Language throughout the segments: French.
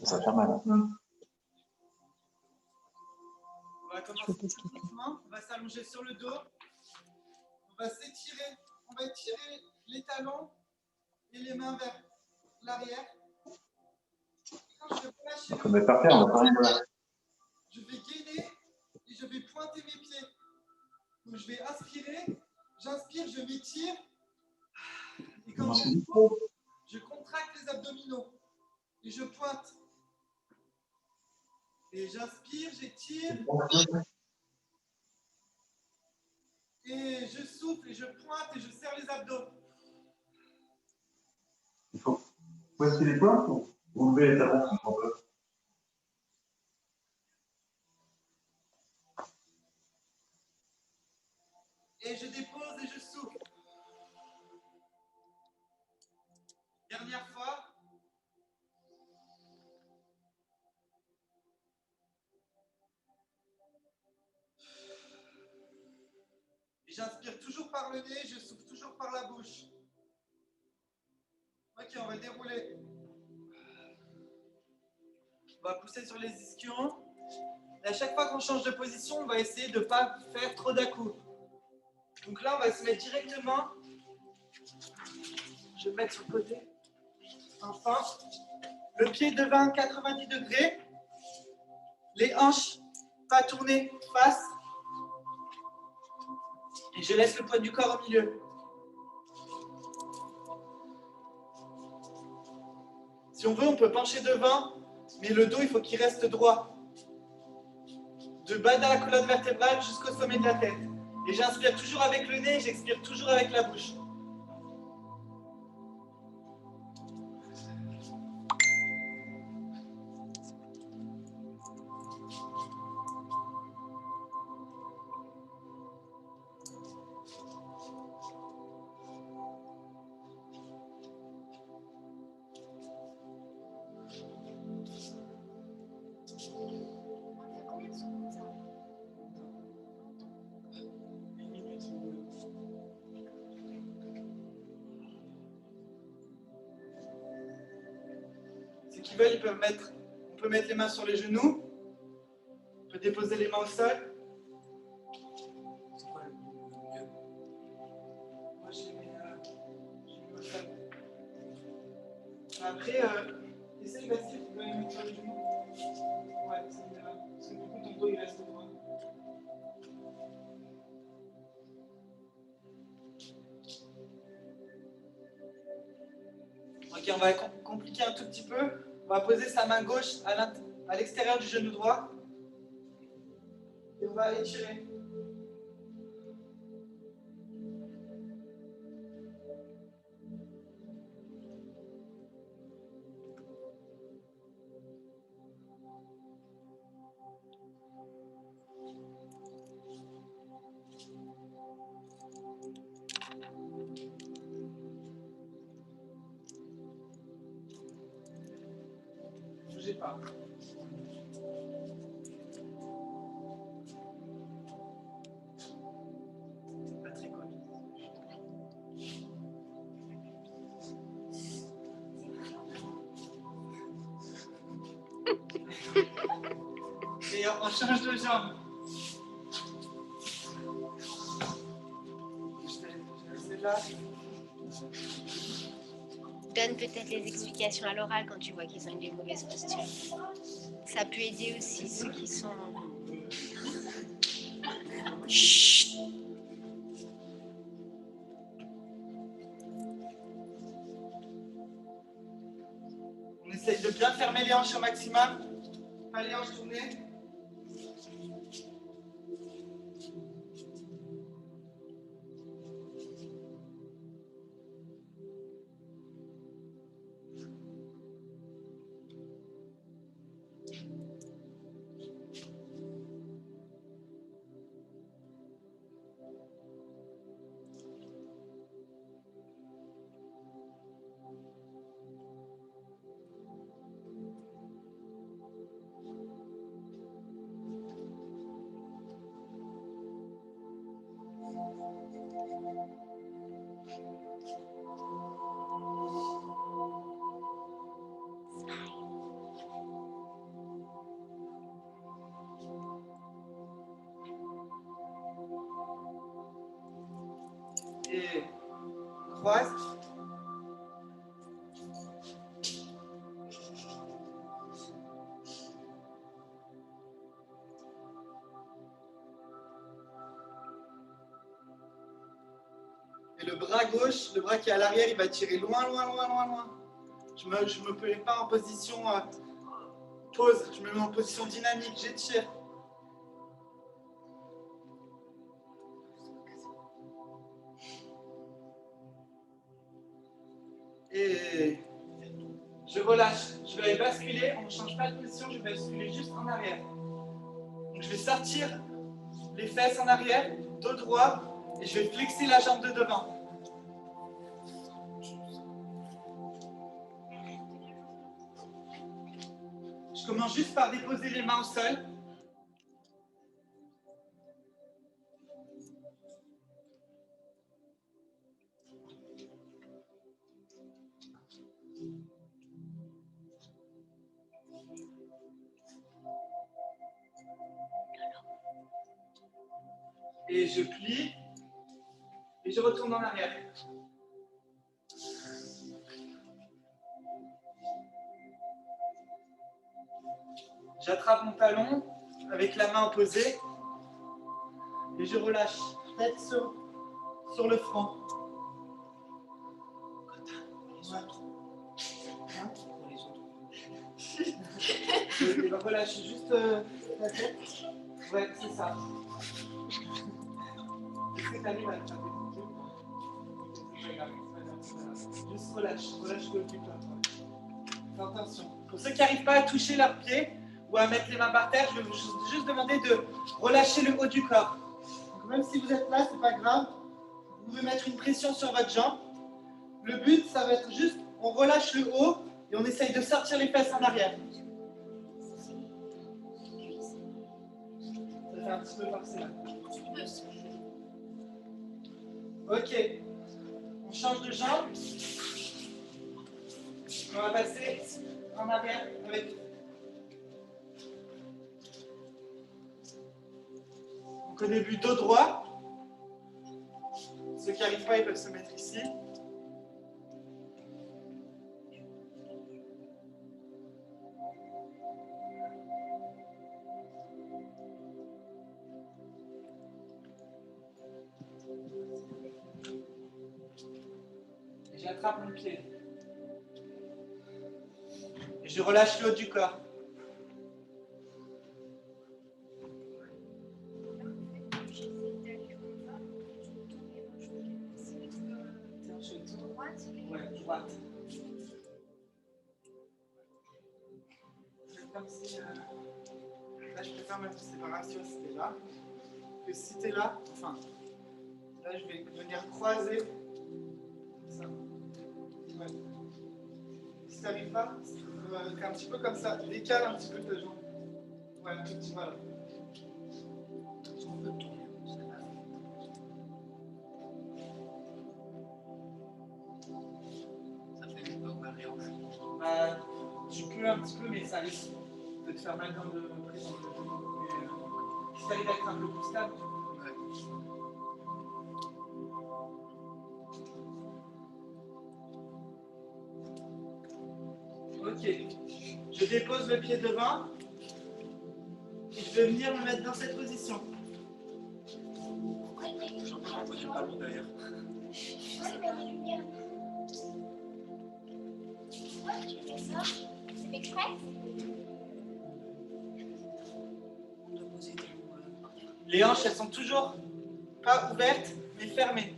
Ça va faire mal. On va commencer tout doucement. On va s'allonger sur le dos. On va s'étirer. On va étirer les talons et les mains vers l'arrière. Quand je vais relâcher On va faire on va pas rien. je vais gainer et je vais pointer mes pieds. Donc je vais inspirer, j'inspire, je m'étire. Et quand je contracte les abdominaux et je pointe. Et j'inspire, j'étire. Et je souffle et je pointe et je serre les abdos. Il faut pointer les points pour relever les talons un peu. Et je dépose et je souffle. Dernière fois. Et j'inspire toujours par le nez, je souffle toujours par la bouche. Ok, on va dérouler. On va pousser sur les ischions. Et à chaque fois qu'on change de position, on va essayer de ne pas faire trop d'à-coups. Donc là, on va se mettre directement. Je vais mettre sur le côté. Enfin, le pied devant 90 degrés. Les hanches pas tournées face. Et je laisse le poids du corps au milieu. Si on veut, on peut pencher devant, mais le dos, il faut qu'il reste droit. De bas de la colonne vertébrale jusqu'au sommet de la tête. Et j'inspire toujours avec le nez, j'expire toujours avec la bouche. Ceux qui veulent, on peut mettre les mains sur les genoux. On peut déposer les mains au sol. Moi, j'ai mis au sol. Après, essaye, vas-y, tu peux les mettre sur les genoux. Ouais, c'est mieux là. Parce que du coup, ton dos, il reste droit. Ok, on va compliquer un tout petit peu. On va poser sa main gauche à l'extérieur du genou droit. Et on va étirer. Bougez pas. C'est pas très connu. Et on change de jambe. Je là. Donne peut-être les explications à l'oral quand tu vois qu'ils ont une mauvaise posture. Ça peut aider aussi ceux qui sont... Chut. On essaye de bien fermer les hanches au maximum. Pas les hanches tournées. croise. Et le bras gauche, le bras qui est à l'arrière, il va tirer loin, loin, loin, loin, loin. Je me mets pas en position pause, je me mets en position dynamique, j'étire. Et je relâche. Je vais aller basculer, on ne change pas de position, je vais basculer juste en arrière. Donc je vais sortir les fesses en arrière, dos droit, et je vais flexer la jambe de devant. Je commence juste par déposer les mains au sol. Et je plie, et je retourne en arrière. J'attrape mon talon avec la main opposée, et je relâche, tête sur le front. Je relâche juste la tête. Ouais, c'est ça. Est-ce que tu arrives à attraper? Juste relâche le plus tard. Fais attention. Pour ceux qui n'arrivent pas à toucher leurs pieds ou à mettre les mains par terre, je vais vous juste demander de relâcher le haut du corps. Donc même si vous êtes là, c'est pas grave. Vous pouvez mettre une pression sur votre jambe. Le but, ça va être juste, on relâche le haut et on essaye de sortir les fesses en arrière. Ça fait un petit peu forcé là. Ok. On change de jambe. On va passer en arrière avec. Donc au début, dos droit. Ceux qui n'arrivent pas, ils peuvent se mettre ici. Et j'attrape mon pied. Et je relâche le haut du corps. Ouais, droite. C'est comme si. Là, je préfère mettre une séparation si t'es là. Que si t'es là, enfin. Là, je vais venir croiser. Ça. Ouais. Si t'arrives pas, un petit peu comme ça. Décale un petit peu ta jambe. Ouais, un tout petit peu. Voilà. Tu peux un petit peu, mais ça risque de te faire mal dans le présent. Si tu arrives à être un peu plus stable, ok. Je dépose le pied devant et je vais venir me mettre dans cette position. Pas bon derrière. Pourquoi tu fais ça? C'est exprès? Les hanches, elles sont toujours pas ouvertes, mais fermées.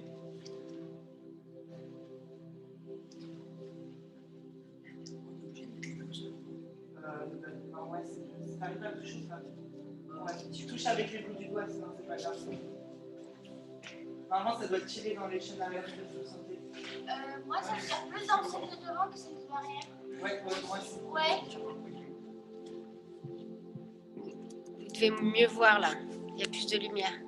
Ouais, si t'arrives à toucher ça. Ouais, tu touches avec les bouts du doigt, sinon c'est pas grave. Normalement, ça doit tirer dans les chaînes arrière de la santé. Moi, ça me tire plus dans celle de devant que celle de l'arrière. Ouais, moi aussi. Ouais. Vous devez mieux voir là. Il y a plus de lumière.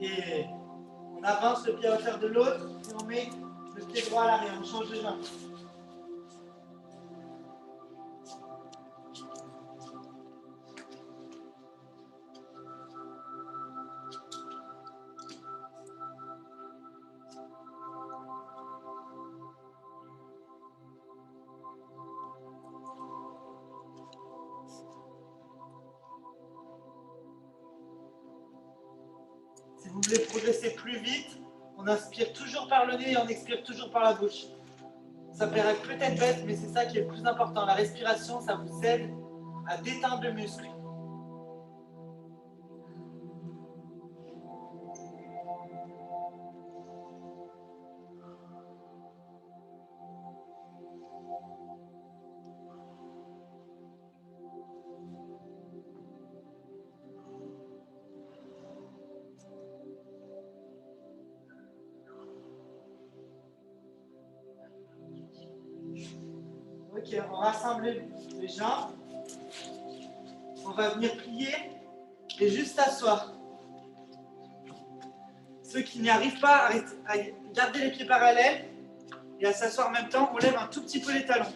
Et on On avance le pied à hauteur de l'autre et on met le pied droit à l'arrière. On change de jambe. Si vous voulez progresser plus vite, on inspire toujours par le nez et on expire toujours par la bouche. Ça paraît peut-être bête, mais c'est ça qui est le plus important. La respiration, ça vous aide à détendre le muscle. Ok, on rassemble les jambes. On va venir plier et juste s'asseoir. Ceux qui n'y arrivent pas à garder les pieds parallèles et à s'asseoir en même temps, on lève un tout petit peu les talons.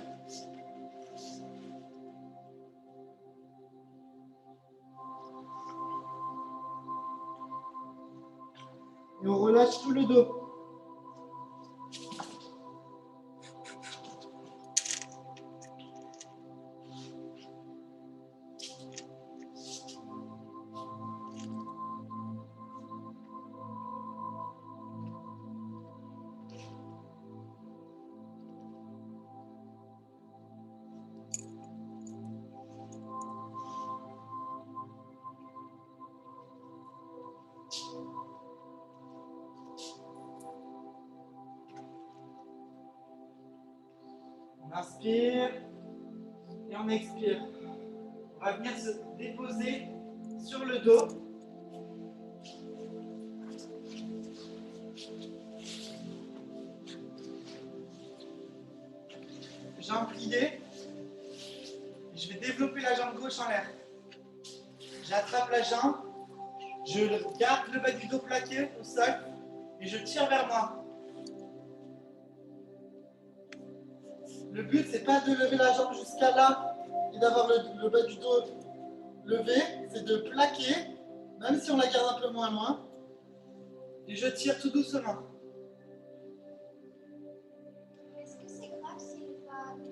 Et on relâche tout le dos. On inspire et on expire. On va venir se déposer sur le dos. Jambes pliées. Je vais développer la jambe gauche en l'air. J'attrape la jambe. Je garde le bas du dos plaqué au sol et je tire vers moi. Le but, c'est pas de lever la jambe jusqu'à là et d'avoir le bas du dos levé, c'est de plaquer, même si on la garde un peu moins loin. Et je tire tout doucement. Est-ce que c'est grave s'il va tendu?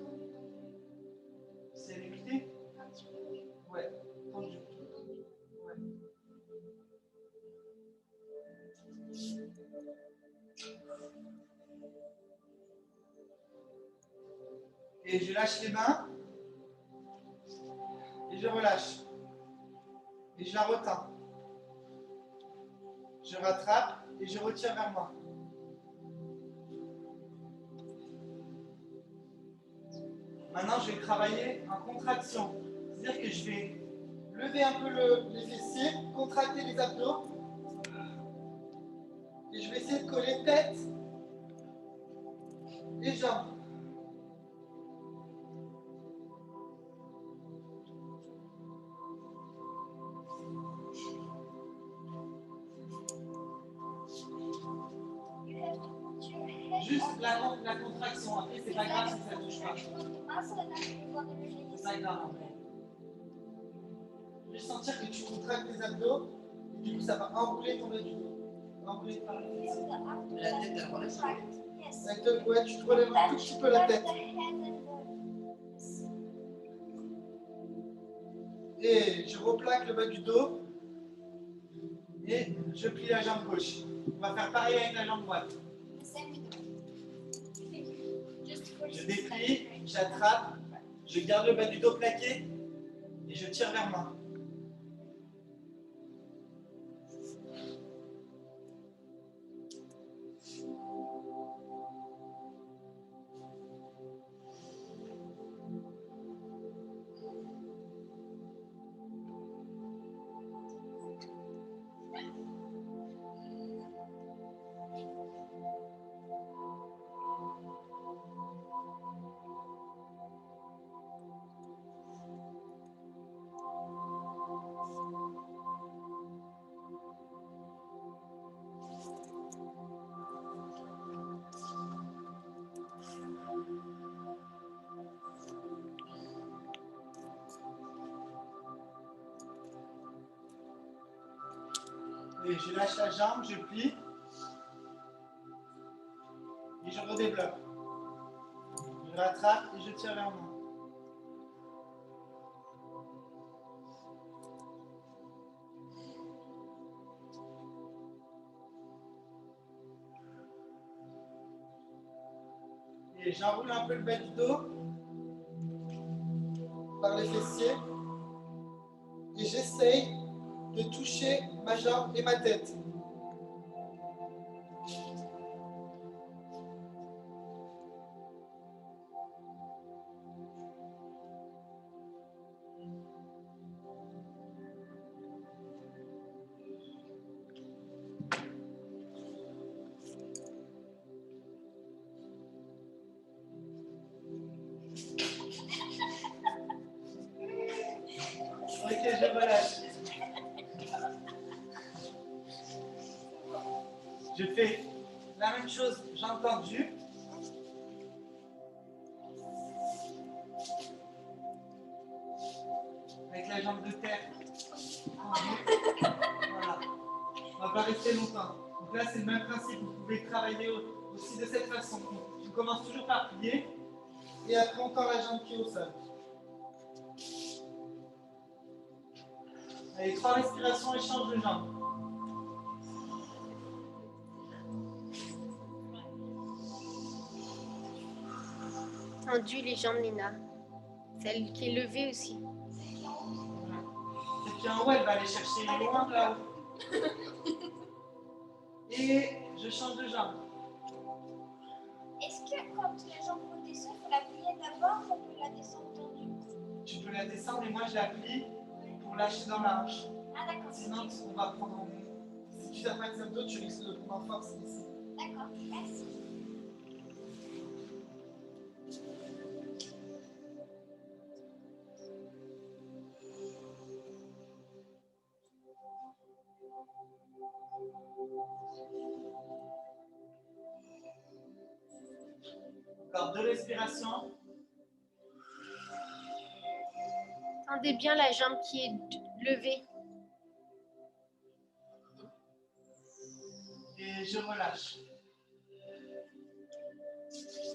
C'est limité? Un petit peu, oui. Ouais, tendu. Ouais. Et je lâche les mains. Et je relâche. Et je la retends. Je rattrape et je retire vers moi. Maintenant, je vais travailler en contraction. C'est-à-dire que je vais lever un peu les fessiers, contracter les abdos. Et je vais essayer de coller tête et jambes. Juste la contraction. Après, c'est pas grave si ça ne touche pas. C'est pas grave en fait. Juste sentir que tu contractes tes abdos. Et du coup, ça va enrouler ton bas du dos. Enrouler par le fessier. La tête, elle relève. Ouais, tu te relèves un tout petit peu la tête. Et je replaque le bas du dos. Et je plie la jambe gauche. On va faire pareil avec la jambe droite. Je déplie, j'attrape, je garde le bas du dos plaqué et je tire vers moi. Et je lâche la jambe, je plie. Et je redéveloppe. Je rattrape et je tire vers moi. Et j'enroule un peu le bas du dos par les fessiers. Et j'essaye de toucher ma jambe et ma tête. Ok, je relâche. Je fais la même chose, jambes tendues. Avec la jambe de terre tendue. Voilà. On va pas rester longtemps. Donc là, c'est le même principe. Vous pouvez travailler aussi de cette façon. Je commence toujours par plier. Et après, on tend la jambe qui est au sol. Allez, 3 respirations, échange de jambes. Tendu les jambes, Nina. Celle qui est levée aussi. Celle qui est en haut, elle va aller chercher loin de là-haut. Et je change de jambe. Est-ce que quand la jambe redescend, il faut la plier d'abord ou on peut la descendre tendue? Tu peux la descendre et moi je la plie pour lâcher dans la hanche. Ah d'accord. Sinon, on va prendre. Si tu n'as pas les abdos, tu risques de prendre en force ici. D'accord, merci. Encore 2 respirations. Tendez bien la jambe qui est levée. Et je relâche.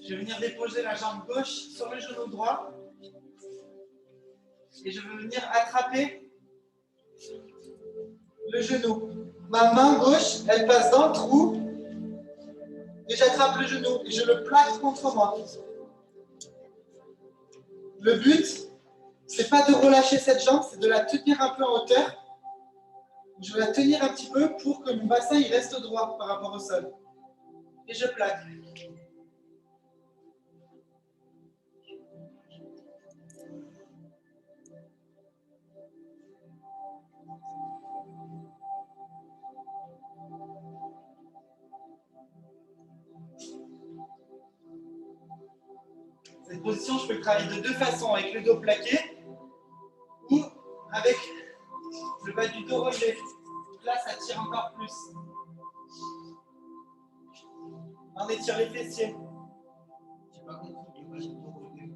Je vais venir déposer la jambe gauche sur le genou droit. Et je vais venir attraper le genou. Ma main gauche, elle passe dans le trou. Et j'attrape le genou et je le plaque contre moi. Le but, c'est pas de relâcher cette jambe, c'est de la tenir un peu en hauteur. Je vais la tenir un petit peu pour que mon bassin il reste droit par rapport au sol. Et je plaque. Cette position, je peux le travailler de 2 façons, avec le dos plaqué ou avec le bas du dos relevé. Là, ça tire encore plus. On étire les fessiers. J'ai pas compris, le bas du dos relevé.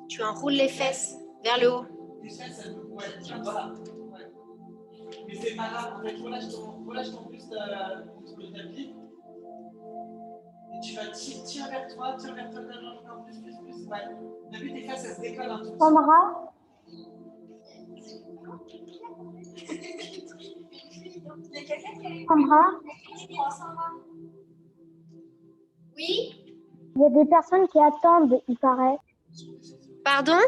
Tu enroules les fesses vers le haut. Les fesses, elles me voilà. Ouais. Mais c'est pas grave, en fait, relâche ton buste contre le tapis. Et tu vas tirer vers toi ta jambe encore plus. Ouais. On a vu tes fesses, elles se décollent un tout petit peu. Sandra? Sandra? Oui? Il y a des personnes qui attendent, il paraît. Pardon?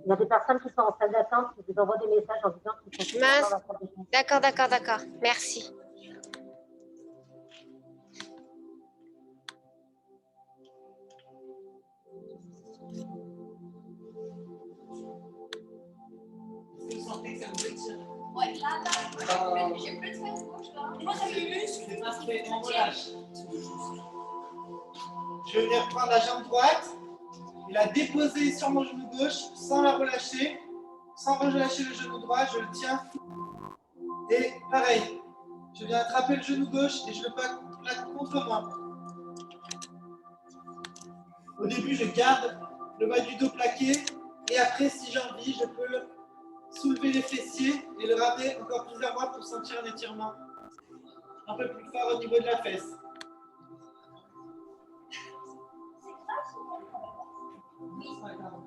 Il y a des personnes qui sont en salle d'attente qui vous envoient des messages en disant qu'ils sont Mince. dans la salle d'attente. D'accord. Merci. Vous sentez que ça vous étire? Ouais, là, j'ai plus de fesses gauche là. Moi, ça fait muscle. C'est parfait, on relâche. Je vais venir prendre la jambe droite et la déposer sur mon genou gauche sans la relâcher. Sans relâcher le genou droit, je le tiens. Et pareil, je viens attraper le genou gauche et je le plaque contre moi. Au début, je garde le bas du dos plaqué et après, si j'ai envie, je peux soulever les fessiers et le ramener encore plus vers moi pour sentir un étirement un peu plus fort au niveau de la fesse. Ouais, pardon.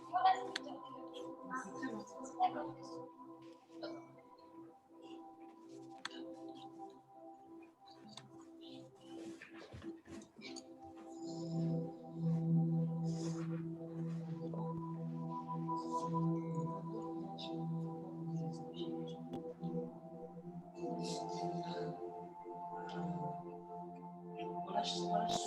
Voilà, c'est tout. C'est très bon. D'accord. Relâche, relâche.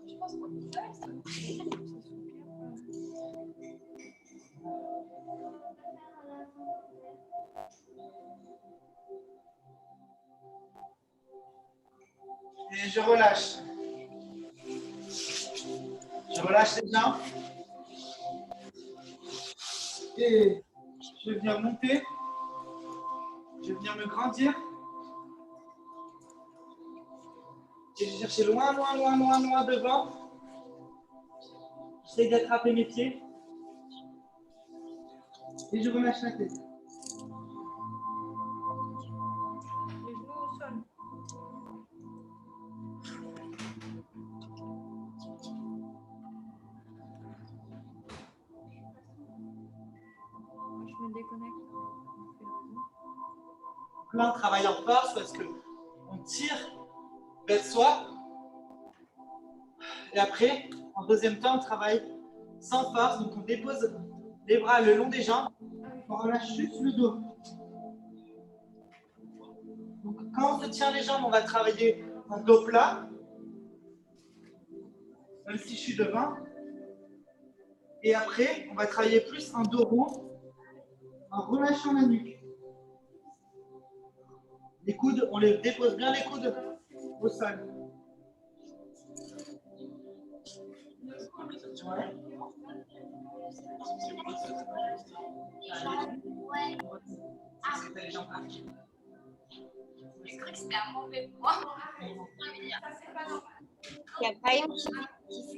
Je pense qu'on peut faire ça. Et je relâche. Je relâche les jambes. Et je vais venir monter. Je vais venir me grandir. Et je vais chercher loin, loin, loin, loin, loin devant. J'essaie d'attraper mes pieds. Et je relâche la tête. Les genoux au sol. Je me déconnecte. Là, on travaille en force parce qu'on tire vers soi. Et après, en deuxième temps, on travaille sans force. Donc, on dépose les bras le long des jambes. On relâche juste le dos. Donc, quand on se tient les jambes, on va travailler en dos plat. Même si je suis devant. Et après, on va travailler plus en dos rond en relâchant la nuque. Les coudes, on les dépose bien les coudes au sol. Ouais. Parce que t'as les jambes arquées. Je crois que c'était un mauvais point. Il n'y a pas une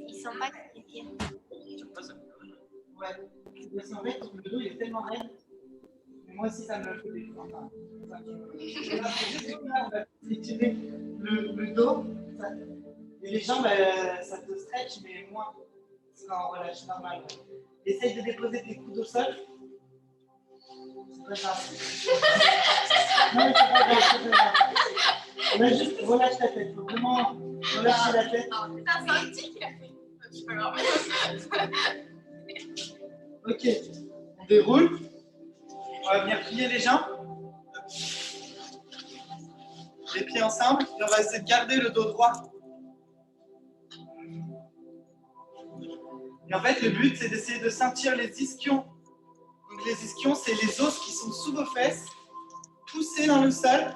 qui sent pas qui tire. Ouais. C'est vrai parce que le dos il est tellement raide. Mais moi aussi ça me le fait des fois. Enfin, là, c'est juste que là, on va étirer le dos. Et les jambes, ça te stretch, mais moins. C'est quand on relâche normal. Essaye de déposer tes coudes au sol. C'est pas grave. Non, mais c'est pas grave, c'est pas grave. On a juste relâche ta tête. Faut vraiment relâcher la tête. Putain, c'est un tic qu'il a fait. C'est pas grave. Ok. On déroule. On va venir plier les jambes. Les pieds ensemble. Et on va essayer de garder le dos droit. Et en fait, le but, c'est d'essayer de sentir les ischions. Donc, les ischions, c'est les os qui sont sous vos fesses, poussés dans le sol.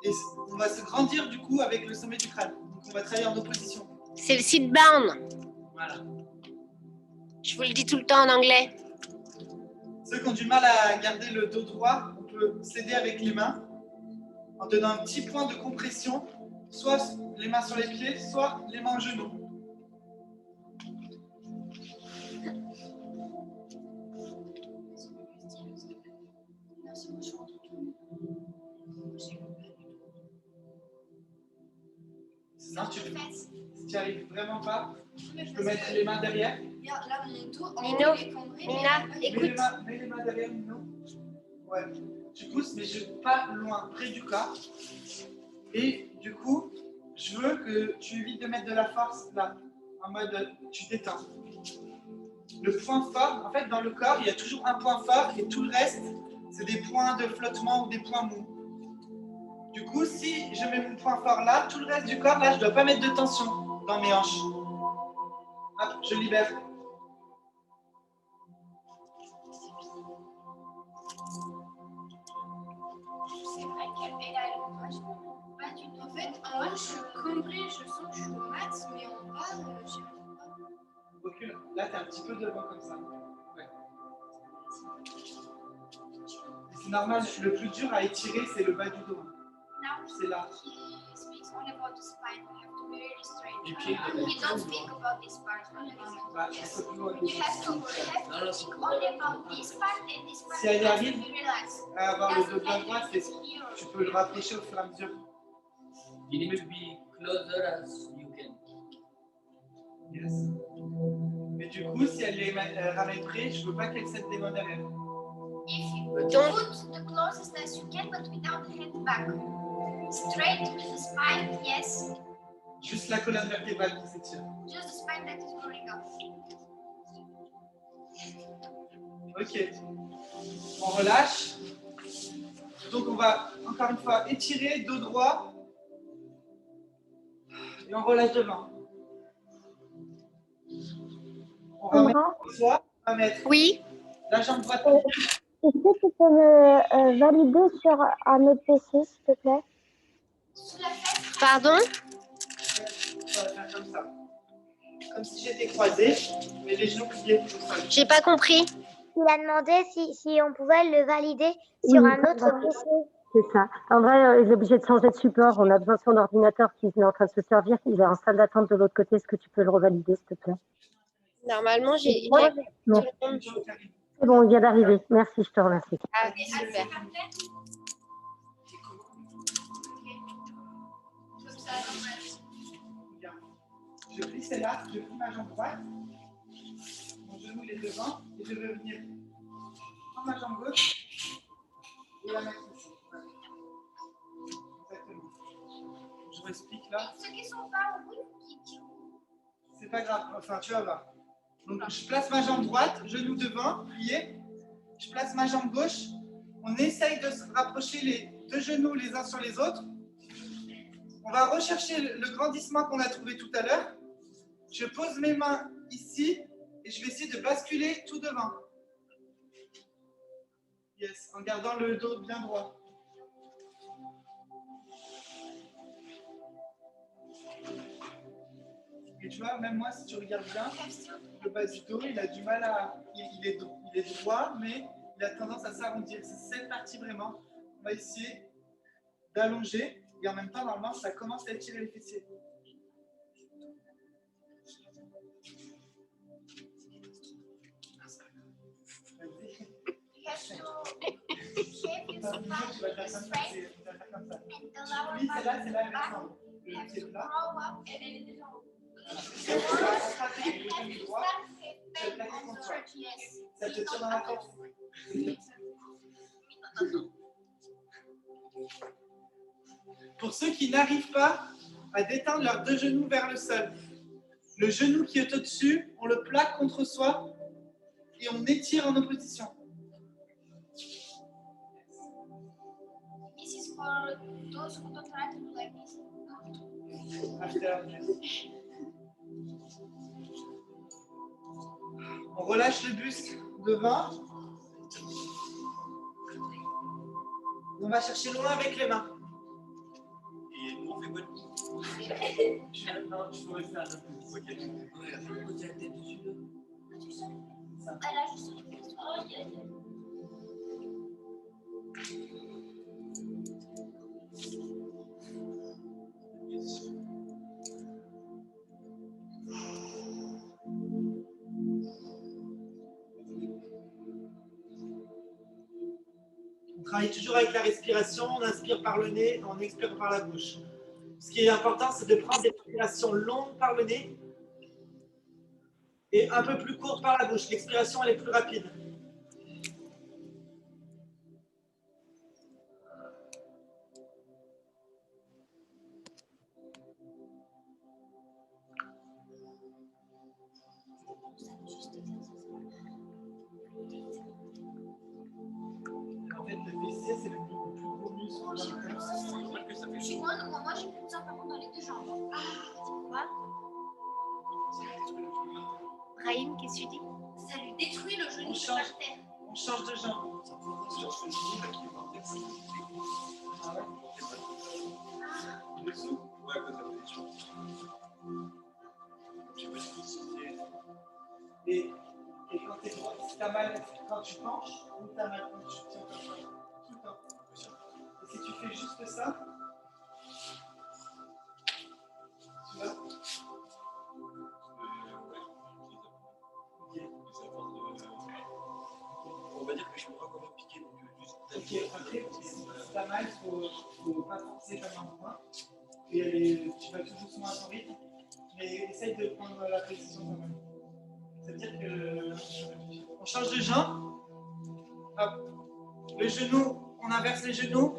Et on va se grandir, du coup, avec le sommet du crâne. Donc, on va travailler en opposition. C'est le sit down. Voilà. Je vous le dis tout le temps en anglais. Ceux qui ont du mal à garder le dos droit, on peut s'aider avec les mains en donnant un petit point de compression, soit les mains sur les pieds, soit les mains aux genoux. Sinon, si tu n'y arrives vraiment pas, je peux mettre les mains derrière. Là, mon dos, en Nino, haut, il est cambré, Nina, mais écoute. Mets les mains derrière, Nino. Ouais. Tu pousses, mais pas loin, près du corps. Et du coup, je veux que tu évites de mettre de la force là, en mode tu détends. Le point fort, en fait, dans le corps, il y a toujours un point fort et tout le reste, c'est des points de flottement ou des points mous. Du coup, si je mets mon point fort là, tout le reste du corps, là, je ne dois pas mettre de tension dans mes hanches. Hop, je libère. c'est vrai qu'elle a le pas du tout. En fait, en haut, je suis cambrée, je sens que je suis au max, mais en bas, je sais pas. Recule. Là, tu es un petit peu devant comme ça. Ouais. C'est normal, le plus dur à étirer, c'est le bas du dos. Now C'est là. he speaks only about the spine. You have to be really straight. Du pied, He don't speak about this part. Only about Bah, yes. c'est plus loin. You have to only about this part and this part. Si elle y You have arrive, to be relaxed. À avoir le dos Doesn't bien have droit, to c'est, be here. tu peux le rapprocher au fur et à mesure. You need to be closer as you can. Yes. Mais du coup, si elle les ramène près, je veux pas qu'elle s'aide des mains derrière. If you Donc, put the closest as you can, but without the head back. Straight with the spine, yes. Juste la colonne vertébrale qui s'étire. Just the spine that is rolling up. Ok. On relâche. Donc on va encore une fois étirer, dos droit. Et on relâche devant. On va mettre soi, on va mettre oui. la jambe droite. Est-ce que tu peux me valider sur un autre PC, s'il te plaît? Sous la fesse, Pardon? On va faire comme ça. Comme si j'étais croisé, mais les genoux pliés au sol. J'ai pas compris. Il a demandé si on pouvait le valider sur un autre PC. C'est ça. En vrai, il est obligé de changer de support. On a besoin de son ordinateur qui est en train de se servir. Il est en salle d'attente de l'autre côté. Est-ce que tu peux le revalider, s'il te plaît? Normalement, j'ai Ouais. tout Non. le monde. C'est bon, il vient d'arriver. Merci, je te remercie. Ah, super. comme ça, normal. Regarde. Je plie celle-là, je plie ma jambe droite. Mon genou il est devant et je veux venir prendre ma jambe gauche et la mettre ici. Voilà. Exactement. Je vous explique là. Ceux qui sont pas au bout, qui C'est pas grave, enfin tu vas voir. Donc je place ma jambe droite, genou devant, plié. Je place ma jambe gauche. On essaye de se rapprocher les deux genoux les uns sur les autres. On va rechercher le grandissement qu'on a trouvé tout à l'heure. Je pose mes mains ici et je vais essayer de basculer tout devant. Yes, en gardant le dos bien droit. Et tu vois, même moi, si tu regardes bien, le bas du dos, il a du mal à... Il est droit, mais il a tendance à s'arrondir. C'est cette partie vraiment. On va essayer d'allonger. Et en même temps, normalement, ça commence à étirer les fessiers. you have to shape your spine Tu vas faire straight comme ça. Tu vas faire comme ça. and the lower Oui, part celle-là, of c'est the la même back. forme. You Le have pied to plat. roll up and then the lower. Tu vas rattraper le genou droit. Tu vas plaquer contre toi. Ça te tire dans la force. Pour ceux qui n'arrivent pas à détendre leurs deux genoux vers le sol, le genou qui est au-dessus, on le plaque contre soi et on étire en opposition. This is for those who don't try to do like this. On relâche le buste devant. On va chercher loin avec les mains. Et nous, on fait quoi de Non, je peux rester un peu plus. Ok. Ouais, poser la tête dessus, là. Ah, là, je suis. Oh, yeah, yeah. On travaille toujours avec la respiration, on inspire par le nez, on expire par la bouche. Ce qui est important, c'est de prendre des respirations longues par le nez et un peu plus courtes par la bouche. L'expiration, elle est plus rapide. En fait, le fessier, c'est le plus gros muscle dans le corps. Que ça fait Chez moi, j'ai plus de ça par contre dans les deux jambes. Ah, Quoi? Brahim, qu'est-ce que tu dis? ça lui détruit le genou On de change. par terre. On change de jambe. Ah ouais. Dessous. Ouais, quand ça fait des choses. Tu peux te concentrer. Et quand tu es droit, si tu as mal quand tu penches ou tu as mal quand tu tiens comme ça. tout le temps. Et si tu fais juste ça, tu vois. On va dire que je ne peux pas comment piquer, donc juste Ok, c'est pas mal, faut pas forcer comme un point. Et tu vas tout doucement à ton rythme, mais essaye de prendre la position quand même. C'est-à-dire que on change de jambe. Hop. Le genou, on inverse les genoux.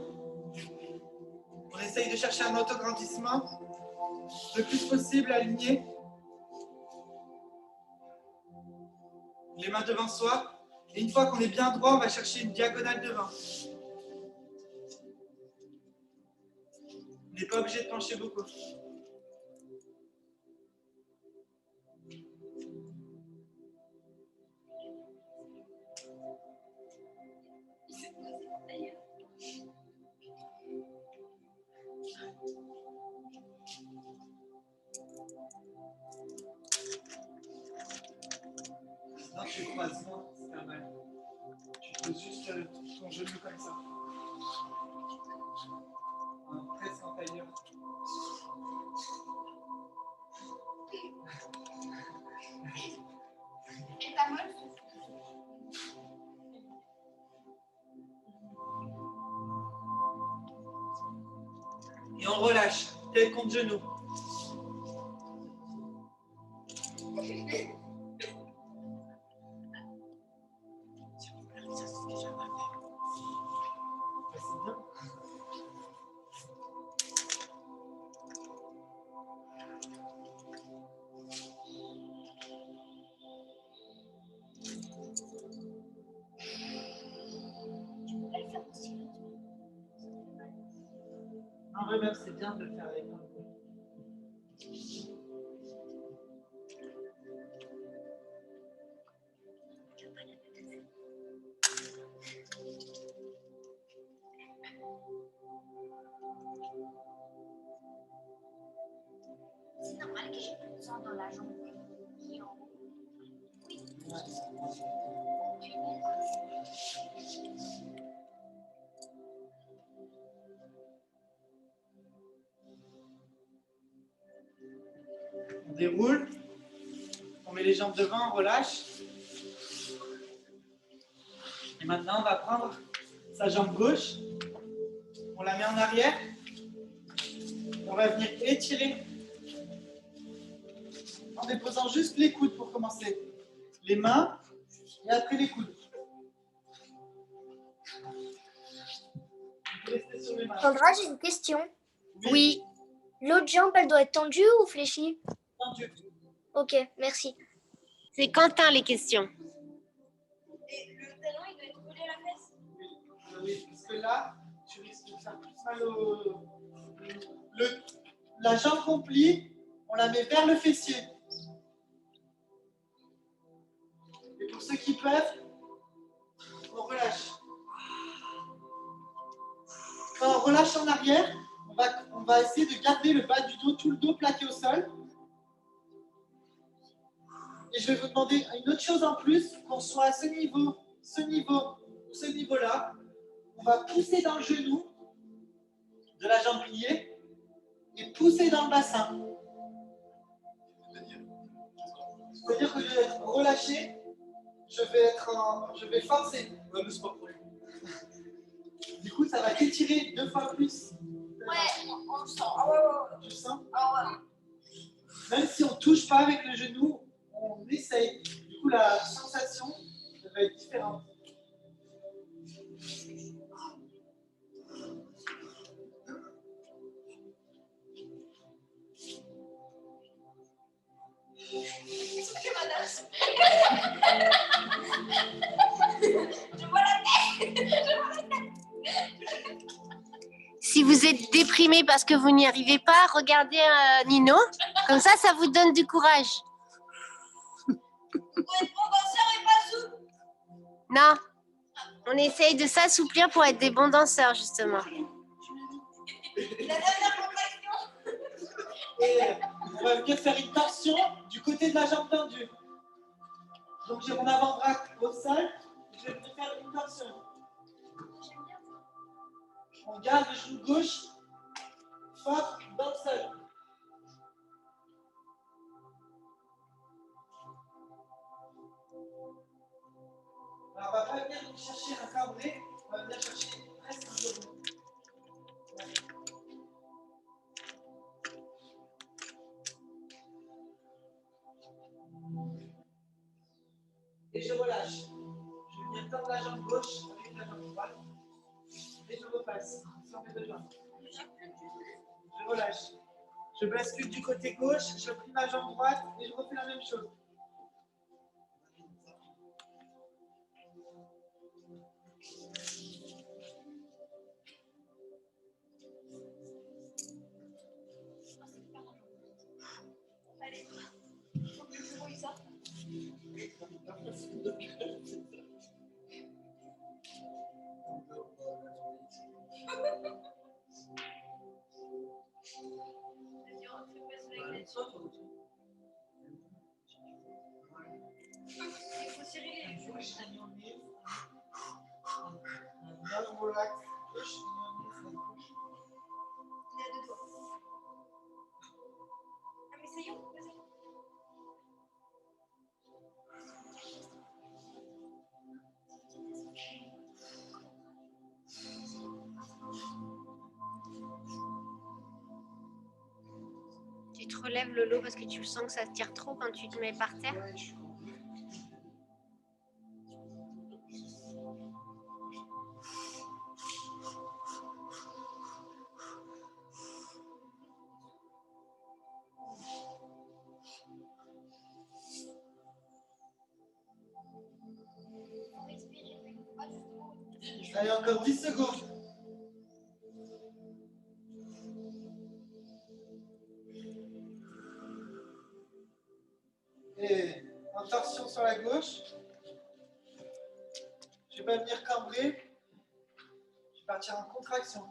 On essaye de chercher un autograndissement le plus possible aligné. Les mains devant soi. Et une fois qu'on est bien droit, on va chercher une diagonale devant. On n'est pas obligé de pencher beaucoup. Sinon, tu croises moins, c'est pas mal. Tu poses juste ton genou comme ça. Presque en tailleur. Et ta molle? Et on relâche, tel compte genou. C'est bien. En vrai, même, c'est bien de le faire avec un peu. C'est normal que j'ai plus de sang dans la jambe qui est en haut. Oui. On déroule. On met les jambes devant, on relâche. Et maintenant, on va prendre sa jambe gauche. On la met en arrière. On va venir étirer. En déposant juste les coudes pour commencer. Les mains et après les coudes. Vous restez sur les mains. Sandra, j'ai une question. Oui. L'autre jambe, elle doit être tendue ou fléchie? Tendu. Ok, merci. C'est Quentin les questions. Et le talon, il doit être collé à la fesse? Oui, parce que là, tu risques de faire plus mal au... La jambe qu'on plie, on la met vers le fessier. Et pour ceux qui peuvent, on relâche. Quand on relâche en arrière, on va essayer de garder le bas du dos, tout le dos plaqué au sol. Et je vais vous demander une autre chose en plus, qu'on soit à ce niveau-là. On va pousser dans le genou de la jambe pliée et pousser dans le bassin. C'est-à-dire que je vais être relâché, je vais forcer. Ouais, mais c'est pas pour lui. Du coup, ça va t'étirer 2 fois plus. Ouais, on le sent. Ah ouais. Tu le sens? Ah ouais. Même si on ne touche pas avec le genou, on essaye. Du coup, la sensation va être différente. Est-ce que madame? Je vois la tête. Si vous êtes déprimé parce que vous n'y arrivez pas, regardez Nino. Comme ça vous donne du courage. Pour être bon danseur et pas souple. Non. On essaye de s'assouplir pour être des bons danseurs, justement. La dernière contraction. Et on va venir faire une torsion du côté de la jambe tendue. Donc j'ai mon avant-bras au sol, je vais venir faire une torsion. On garde le genou gauche fort dans le sol. Alors, on va pas venir chercher un cambré, on va venir chercher presque un genou. Et je relâche. Je viens tendre la jambe gauche avec la jambe droite. Et je repasse sur mes deux jambes. Je relâche. Je bascule du côté gauche, je plie ma jambe droite et je refais la même chose. Allez, faut que je vois ça. Il faut serrer les joues. Bien, je relaxe. Il y a deux doigts. Ah mais ça y est, vas-y. Tu te relèves, Lolo, parce que tu sens que ça te tire trop quand tu te mets par terre. Ouais, je suis Faut respirer, mais il faut pas justement. Allez, encore 10 secondes. Et en torsion sur la gauche. Je vais pas venir cambrer. Je vais partir en contraction.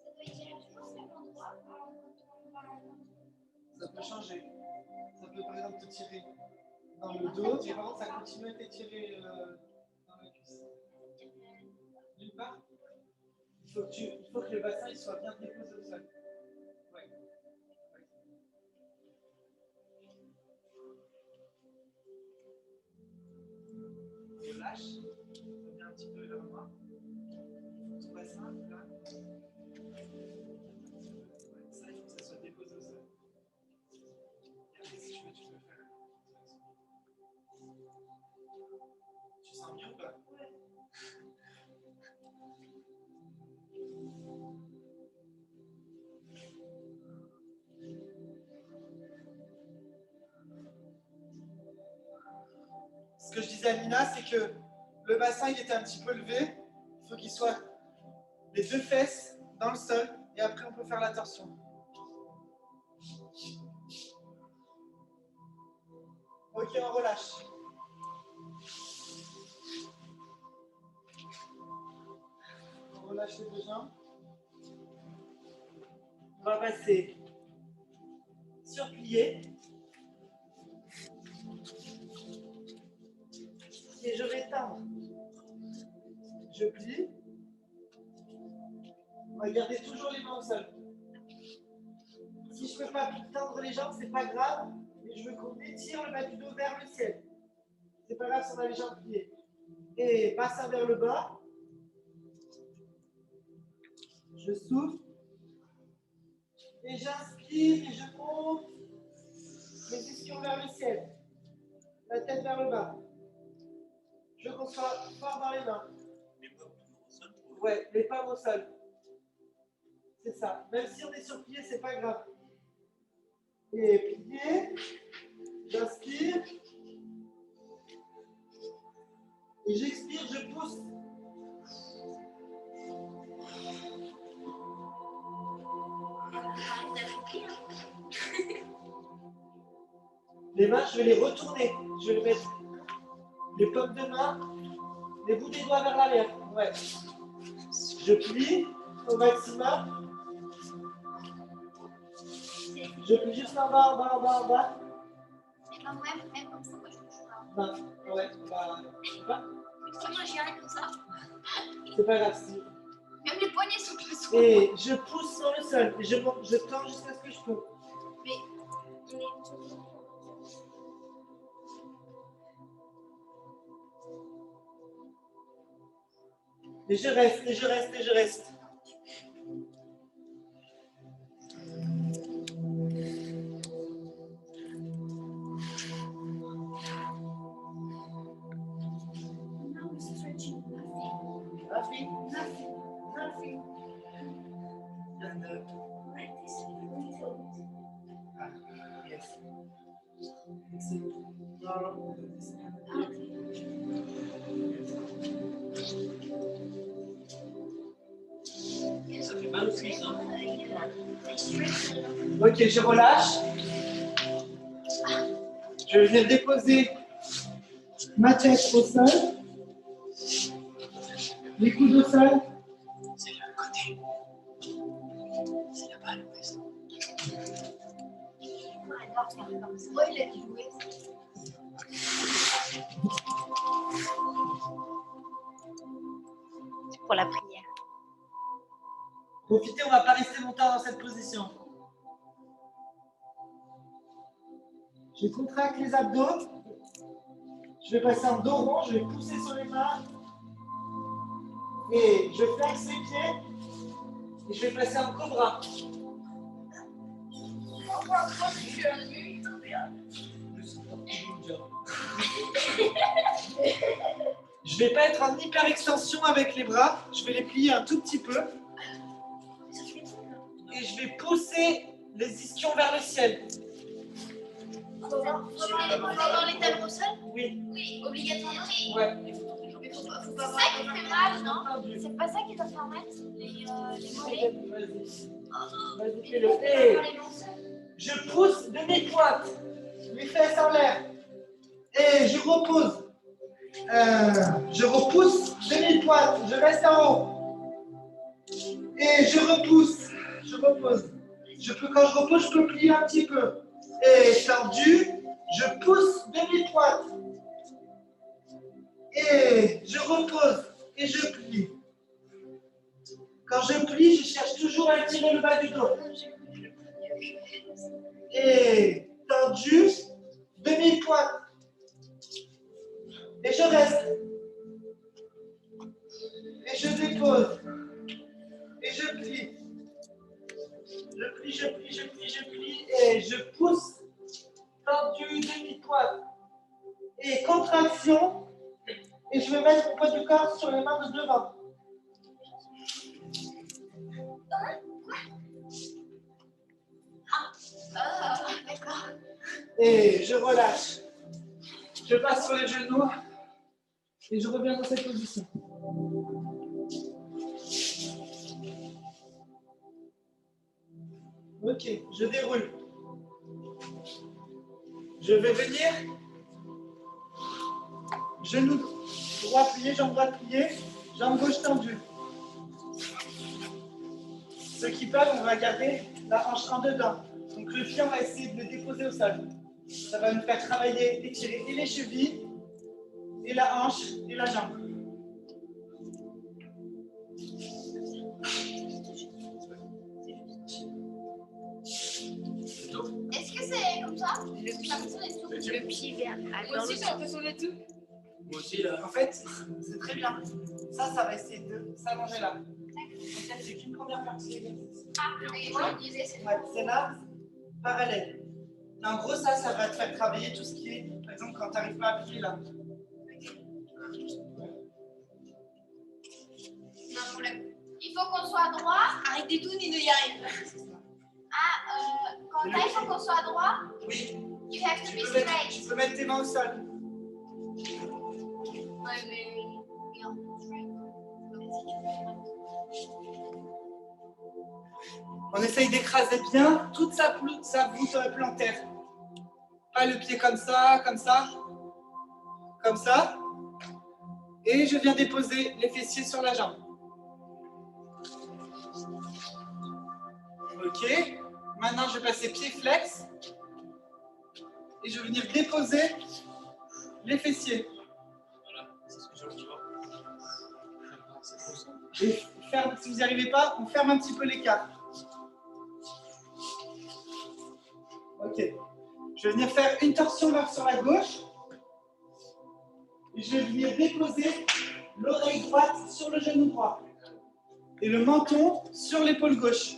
Ça doit étirer toujours cet endroit. Ça peut changer. Ça peut par exemple te tirer dans le dos, et par contre ça continue à t'étirer dans la cuisse. D'une part, il faut que le bassin il soit bien déposé au sol. Ouais. Je lâche, je reviens un petit peu vers moi. Ton bassin, là. Ouais, ça, il faut que ça soit déposé au sol. Et après, si tu veux, tu peux faire. Tu sens mieux ou pas? Ouais. Ce que je disais à Nina, c'est que le bassin il était un petit peu levé. Il faut qu'il soit les deux fesses dans le sol et après on peut faire la torsion. Ok, on relâche. On relâche les deux jambes. On va passer sur plié. Et je vais tendre. Je plie. On va garder toujours les mains au sol. Si je ne peux pas tendre les jambes, c'est pas grave. Mais je veux qu'on étire le bas du dos vers le ciel. C'est pas grave si on a les jambes pliées. Et bassin vers le bas. Je souffle. Et j'inspire et je monte les ischions vers le ciel. La tête vers le bas. Je veux qu'on soit fort dans les mains. Les pommes toujours au sol. Ouais, les palmes au sol. C'est ça. Même si on est sur pied, c'est pas grave. Et plié. J'inspire. Et j'expire, je pousse. Les mains, je vais les retourner. Je vais mettre les paumes de main, les bouts des doigts vers l'arrière. Ouais. Je plie au maximum. Je plie juste en bas, en bas, en bas, en bas. Mais quand même comme ça, moi je touche pas. Non, ouais, bah, je sais pas. Justement, j'y arrive comme ça. C'est pas grave. Même les poignets sont plus souples. Et je pousse sur le sol. Et je tends jusqu'à ce que je peux. Mais on est... Et je reste, et je reste, et je reste. Now we're stretching nothing. Nothing. Nothing. Nothing. And Like this. Little. yes. Excellent. No. Ça fait mal aux cuisses, hein. Ok, je relâche. Je vais déposer ma tête au sol. Les coudes au sol. C'est le côté. C'est la balle, ouais. Moi, il a dû jouer. C'est pour la prière. Profitez, on ne va pas rester longtemps dans cette position. Je contracte les abdos. Je vais passer en dos rond, je vais pousser sur les mains. Et je flexe les pieds. Et je vais passer en cobra. Je vais pas être en hyper extension avec les bras. Je vais les plier un tout petit peu. Et je vais pousser les ischions vers le ciel. Faut avoir les talons au sol? Oui. Oui, obligatoirement. Ouais. Mais faut pas avoir... C'est ça qui fait mal, non? C'est pas ça qui doit faire mal? Les mollets? Vas-y, fais-le. Et je pousse demi-pointe. Les fesses en l'air. Et je repose. Je repousse demi-pointe. Je reste en haut. Et je repousse. Je repose. Quand je repose, je peux plier un petit peu. Et tendu, je pousse demi-pointe. Et je repose. Et je plie. Quand je plie, je cherche toujours à étirer le bas du dos. Et tendu, demi-pointe. Et je reste. Et je dépose. Et je plie. Je plie, je plie, je plie, je plie. Et je pousse. Tendu, demi-pointe. Et contraction. Et je vais mettre mon poids du corps sur les mains de devant. Ah, d'accord. Et je relâche. Je passe sur les genoux. Et je reviens dans cette position. Ok, je déroule. Je vais venir. Genou droit plié, jambe droite pliée, jambe gauche tendue. Ceux qui peuvent, on va garder la hanche en dedans. Donc le pied, on va essayer de le déposer au sol. Ça va nous faire travailler, étirer et les chevilles, et la hanche, et la jambe. Est-ce que c'est comme ça? Le pied vers à Moi dans aussi, le j'ai l'impression d'être tout. Moi aussi, là. En fait, c'est très bien. Ça va essayer de s'allonger là. Peut-être c'est qu'une première partie de l'exercice. Ah, et moi, je disais, c'est Ouais, c'est là, parallèle. En gros, ça va te faire travailler tout ce qui est, par exemple, quand tu n'arrives pas à plier là. pas un problème. Il faut qu'on soit droit. Arrêtez tout, Nino y arrive. Ah, quand il faut qu'on soit droit, Oui, you have to be tu straight. peux mettre tes mains au sol. Ouais, mais non, straight. On essaye d'écraser bien toute sa voûte plantaire. Pas le pied comme ça, comme ça, comme ça. Et je viens déposer les fessiers sur la jambe. Ok. Maintenant, je vais passer pied flex. Et je vais venir déposer les fessiers. Voilà, c'est ce que je vois. Et ferme, si vous n'y arrivez pas, on ferme un petit peu l'écart. Ok. Je vais venir faire une torsion sur la gauche. Et je vais venir déposer l'oreille droite sur le genou droit. Et le menton sur l'épaule gauche.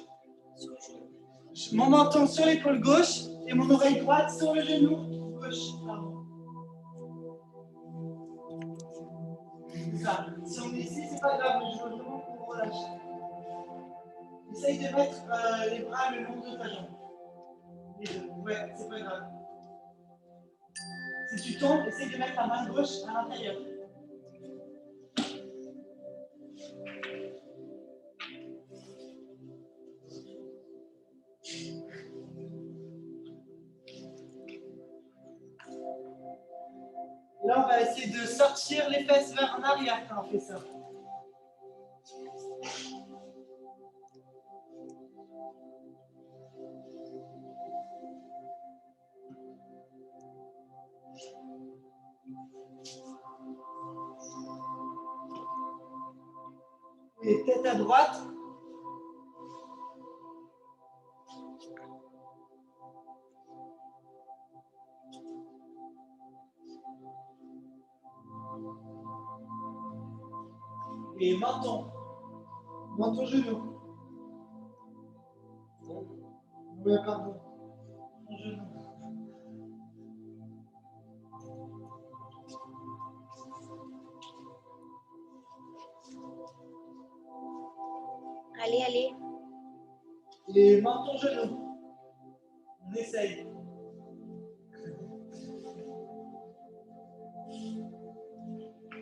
Mon menton sur l'épaule gauche et mon oreille droite sur le genou gauche. Pardon. C'est ça. Si on est ici, c'est pas grave, mais je veux vraiment qu'on relâche. Essaye de mettre les bras le long de ta jambe. Les deux. Ouais, c'est pas grave. Si tu tombes, essaye de mettre la main gauche à l'intérieur. Là, on va essayer de sortir les fesses vers en arrière quand on fait ça. Et tête à droite. Et menton. Menton genou. Oui, pardon. Genou. Allez, allez. Et menton genou. On essaye.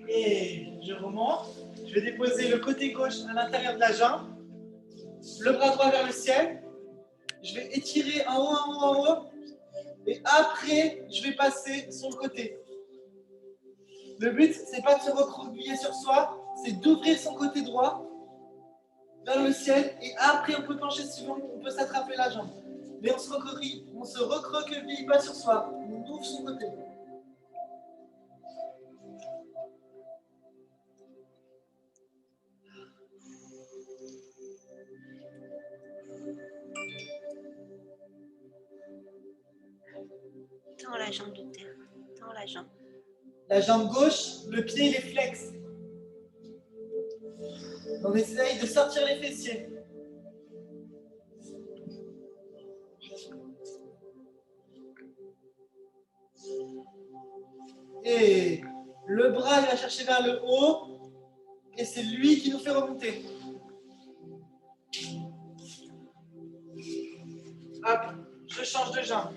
Et je remonte. Je vais déposer le côté gauche à l'intérieur de la jambe. Le bras droit vers le ciel. Je vais étirer en haut, en haut, en haut. Et après, je vais passer sur le côté. Le but, c'est pas de se recroqueviller sur soi, c'est d'ouvrir son côté droit vers le ciel. Et après, on peut pencher suivant, on peut s'attraper la jambe. Mais on se recroqueville pas sur soi. On ouvre son côté. Tends la jambe de terre. Tends la jambe. La jambe gauche, le pied, il est flex. On essaye de sortir les fessiers. Et le bras, il va chercher vers le haut. Et c'est lui qui nous fait remonter. Hop, je change de jambe.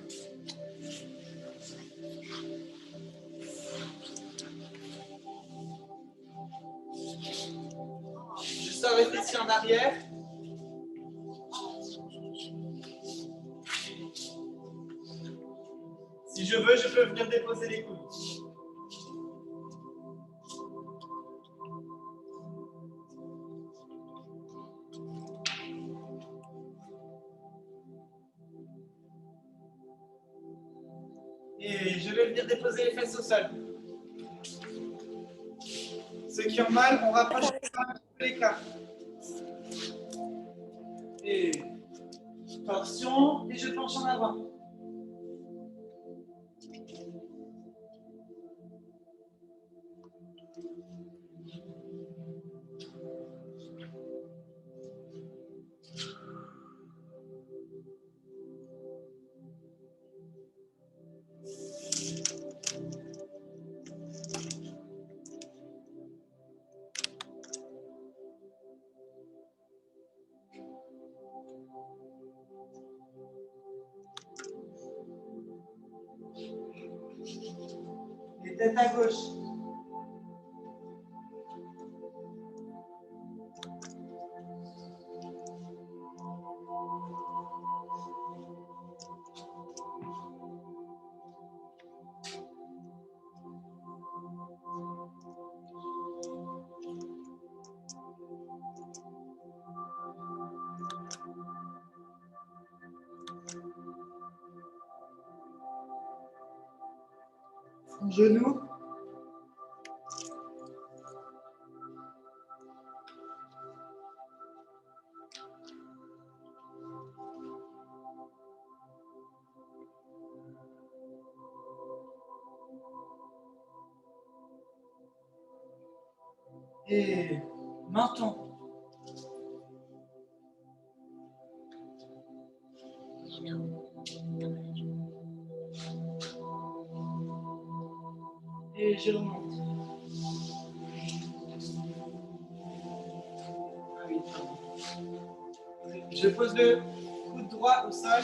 Je sors les fessiers en arrière. Si je veux, je peux venir déposer les coudes. Et je vais venir déposer les fesses au sol. Ceux qui ont mal, on rapproche un peu l'écart. Et torsion, et je penche en avant. Et tête à gauche. Genou. Et menton. Et je remonte. Ah oui, je pose le coude droit au sol,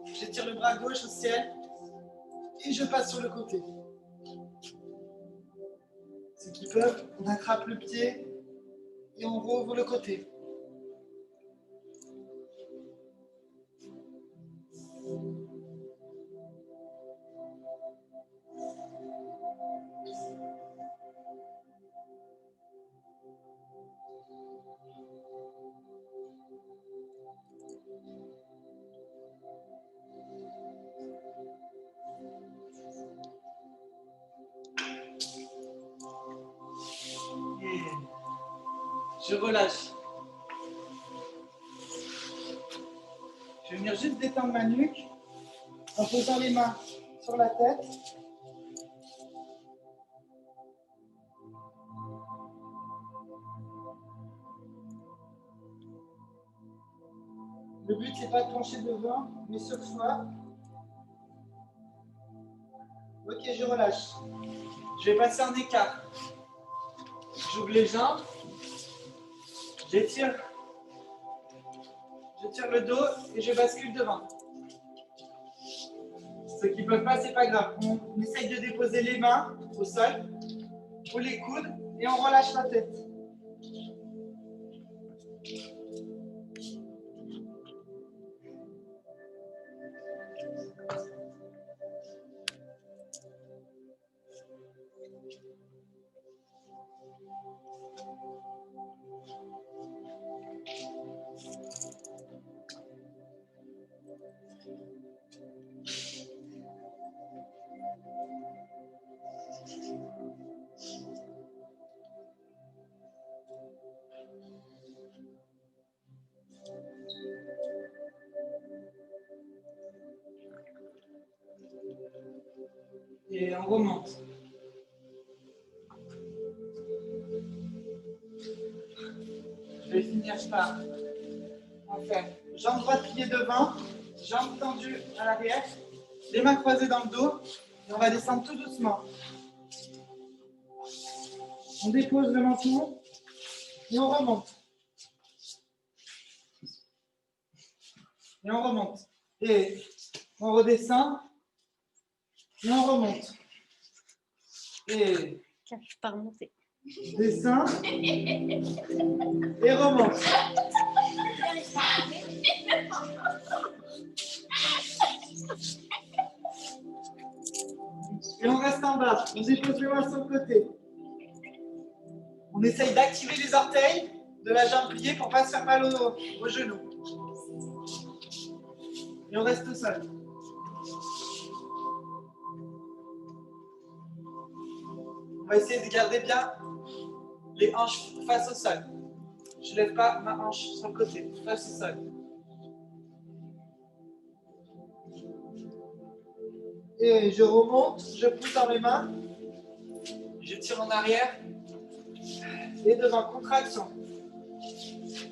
j'étire le bras gauche au ciel et je passe sur le côté. Ceux qui peuvent, on attrape le pied et on rouvre le côté. Et je relâche. Je vais venir juste détendre ma nuque en posant les mains sur la tête. Le but, c'est pas de pencher devant, mais sur soi. Ok, je relâche. Je vais passer en écart. J'ouvre les jambes. J'étire le dos et je bascule devant. Ceux qui ne peuvent pas, c'est pas grave. On essaye de déposer les mains au sol ou les coudes et on relâche la tête. Et on remonte. Je vais finir par en faire jambe droite pliée devant, jambes tendues à l'arrière, les mains croisées dans le dos et on va descendre tout doucement. On dépose le menton et on remonte. Et on remonte. Et on redescend et on remonte. Et J'arrive pas à remonter. descend et remonte. Et on reste en bas. On dépose les mains sur le côté. On essaye d'activer les orteils de la jambe pliée pour ne pas se faire mal au genou. Et on reste au sol. On va essayer de garder bien les hanches face au sol. Je ne lève pas ma hanche sur le côté, face au sol. Et je remonte, je pousse dans mes mains, je tire en arrière et devant, contraction.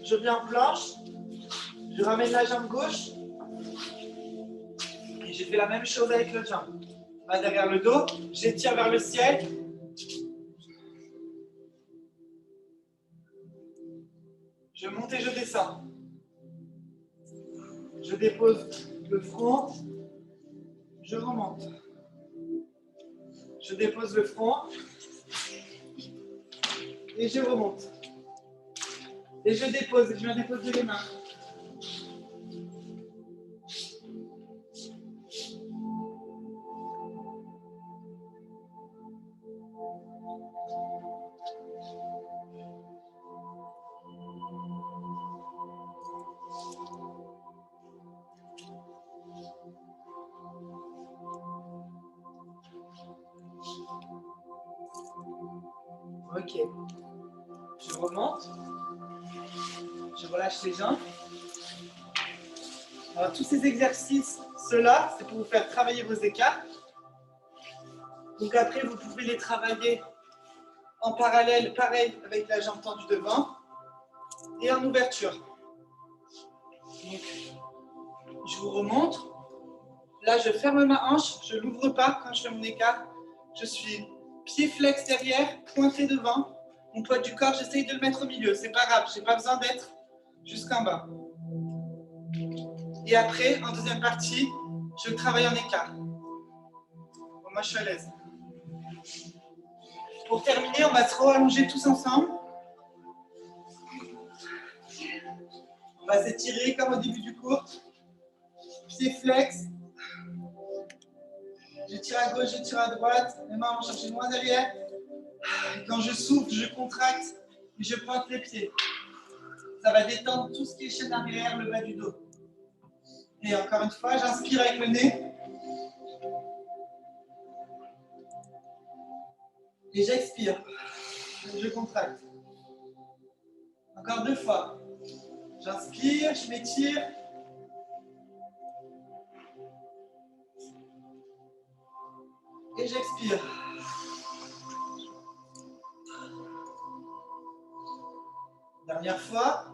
Je viens en planche, je ramène la jambe gauche et j'ai fait la même chose avec l'autre jambe. Main derrière le dos, j'étire vers le ciel. Je monte et je descends. Je dépose le front. Je remonte. Je dépose le front. Et je remonte. Et je dépose. Je viens déposer les mains. Ok. Je remonte. Je relâche les jambes. Alors, tous ces exercices, ceux-là, c'est pour vous faire travailler vos écarts. Donc après, vous pouvez les travailler En parallèle, pareil, avec la jambe tendue devant. Et en ouverture. Donc, je vous remontre. Là, je ferme ma hanche, je ne l'ouvre pas quand je fais mon écart. Je suis pied flex derrière, pointé devant. Mon poids du corps, j'essaye de le mettre au milieu. C'est pas grave, je n'ai pas besoin d'être jusqu'en bas. Et après, en deuxième partie, je travaille en écart. Bon, moi, je suis à l'aise. Pour terminer, on va se re-allonger tous ensemble. On va s'étirer comme au début du cours. Pied flex. Je tire à gauche, je tire à droite. Les mains vont chercher loin derrière. Et quand je souffle, je contracte et je pointe les pieds. Ça va détendre tout ce qui est chaîne arrière, le bas du dos. Et encore une fois, j'inspire avec le nez. Et j'expire. Je contracte. Encore 2 fois. J'inspire, je m'étire. Et j'expire. Dernière fois.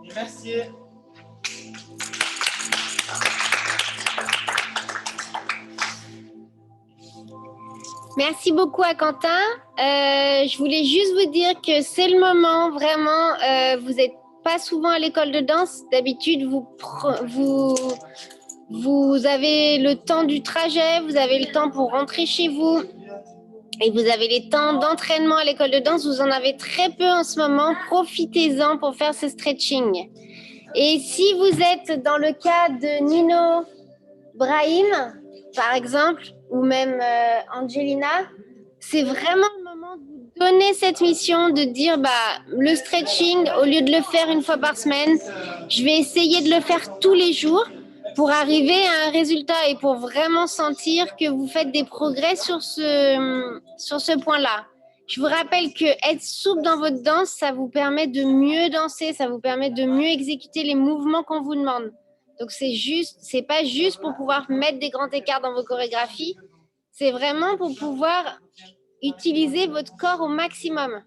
Et merci. Merci beaucoup à Quentin. Je voulais juste vous dire que c'est le moment, vraiment, vous n'êtes pas souvent à l'école de danse. D'habitude, vous avez le temps du trajet, vous avez le temps pour rentrer chez vous et vous avez les temps d'entraînement à l'école de danse. Vous en avez très peu en ce moment. Profitez-en pour faire ce stretching. Et si vous êtes dans le cas de Nino Brahim, par exemple, ou même Angelina, c'est vraiment le moment de vous donner cette mission, de dire le stretching, au lieu de le faire une fois par semaine, je vais essayer de le faire tous les jours pour arriver à un résultat et pour vraiment sentir que vous faites des progrès sur ce point-là. Je vous rappelle que être souple dans votre danse, ça vous permet de mieux danser, ça vous permet de mieux exécuter les mouvements qu'on vous demande. Donc c'est pas juste pour pouvoir mettre des grands écarts dans vos chorégraphies, c'est vraiment pour pouvoir utiliser votre corps au maximum.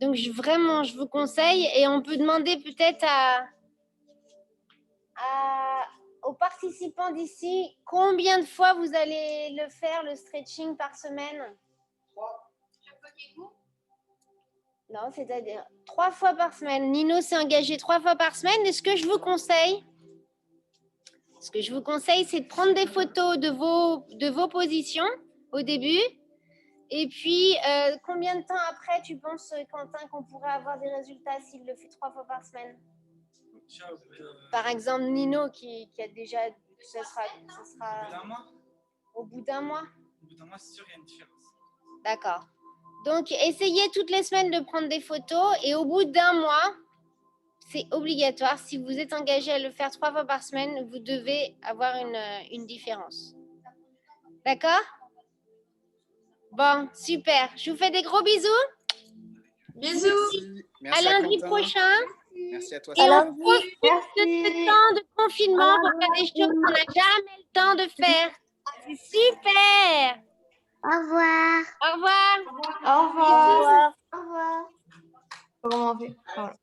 Donc vraiment, je vous conseille, et on peut demander peut-être aux participants d'ici combien de fois vous allez le faire, le stretching par semaine. 3. Chaque fois qu'il court. Non, c'est-à-dire 3 fois par semaine. Nino s'est engagé 3 fois par semaine. Et ce que je vous conseille, c'est de prendre des photos de vos positions au début. Et puis, combien de temps après, tu penses, Quentin, qu'on pourrait avoir des résultats s'il le fait 3 fois par semaine? Par exemple, Nino, qui a déjà... Ce sera au bout d'un mois. Au bout d'un mois, c'est sûr, il y a une différence. D'accord. Donc, essayez toutes les semaines de prendre des photos. Et au bout d'un mois, c'est obligatoire. Si vous êtes engagé à le faire 3 fois par semaine, vous devez avoir une différence. D'accord? Bon, super. Je vous fais des gros bisous. Bisous. Merci à lundi prochain. Merci à toi. Et on profite de ce temps de confinement pour faire des choses qu'on n'a jamais le temps de faire. C'est super. Au revoir. Au revoir. Au revoir. Au revoir. Comment on fait? Voilà.